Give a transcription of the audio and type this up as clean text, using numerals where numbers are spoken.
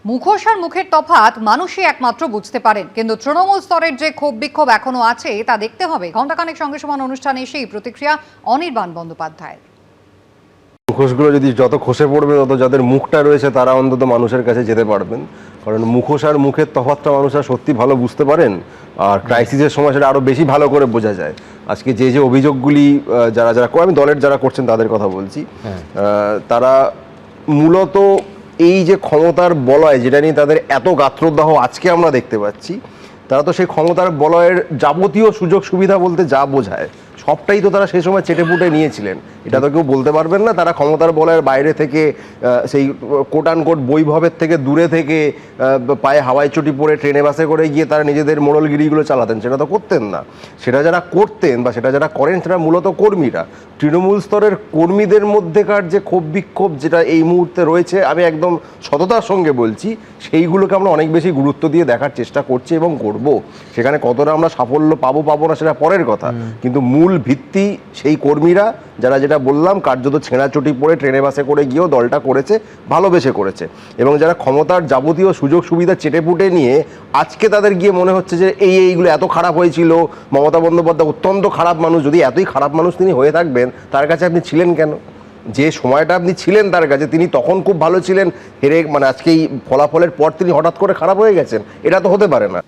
মুখোশ আর মুখের তফাৎ মানুষই একমাত্র বুঝতে পারেন, কিন্তু তৃণমূল স্তরের যে ক্ষোভ বিক্ষোভ এখনো আছে তা দেখতে হবে। ঘণ্টাখানেক সঙ্গে সমান অনুষ্ঠানে এসেই প্রতিক্রিয়া অনির্বাণ বন্দ্যোপাধ্যায়ের। মুখোশগুলো যদি যত খসে পড়বে তত যাদের মুখটা রয়েছে তারা অন্তত মানুষের কাছে যেতে পারবেন, কারণ মুখোশ আর মুখের তফাৎটা মানুষরা সত্যি ভালো বুঝতে পারেন, আর ক্রাইসিসের সময় সেটা আরও বেশি ভালো করে বোঝা যায়। আজকে যে অভিযোগগুলি যারা যারা আমি দলের যারা করছেন তাদের কথা বলছি, তারা মূলত এই যে ক্ষমতার বলয় যেটা নিয়ে তাদের এত গাত্রদাহ আজকে আমরা দেখতে পাচ্ছি, তারা তো সেই ক্ষমতার বলয়ের যাবতীয় সুযোগ সুবিধা বলতে যা বোঝায় সবটাই তো তারা সেই সময় চেটেপুটে নিয়েছিলেন। এটা তো কেউ বলতে পারবেন না তারা ক্ষমতার বলয়ের বাইরে থেকে, সেই কোট আনকোট বৈভবের থেকে দূরে থেকে পায়ে হাওয়াই চটি পরে ট্রেনে বাসে করে গিয়ে তারা নিজেদের মোড়লগিরিগুলো চালাতেন। সেটা তো করতেন না। সেটা যারা করতেন বা সেটা যারা করেন সেটা মূলত কর্মীরা। তৃণমূল স্তরের কর্মীদের মধ্যেকার যে ক্ষোভ বিক্ষোভ যেটা এই মুহূর্তে রয়েছে, আমি একদম সততার সঙ্গে বলছি, সেইগুলোকে আমরা অনেক বেশি গুরুত্ব দিয়ে দেখার চেষ্টা করছি এবং করব। সেখানে কতটা আমরা সাফল্য পাবো না সেটা পরের কথা, কিন্তু মূল ভিত্তি সেই কর্মীরা যারা, যেটা বললাম, কার্যত ছেঁড়াচটি পরে ট্রেনে বাসে করে গিয়েও দলটা করেছে, ভালোবেসে করেছে, এবং যারা ক্ষমতার যাবতীয় সুযোগ সুবিধা চেটেপুটে নিয়ে আজকে তাদের গিয়ে মনে হচ্ছে যে এইগুলো এত খারাপ হয়েছিল, মমতা বন্দ্যোপাধ্যায় অত্যন্ত খারাপ মানুষ। যদি এতই খারাপ মানুষ তিনি হয়ে থাকবেন, তার কাছে আপনি ছিলেন কেন? যে সময়টা আপনি ছিলেন তার কাছে, তিনি তখন খুব ভালো ছিলেন, হেরে আজকে এই ফলাফলের পর তিনি হঠাৎ করে খারাপ হয়ে গেছেন, এটা তো হতে পারে না।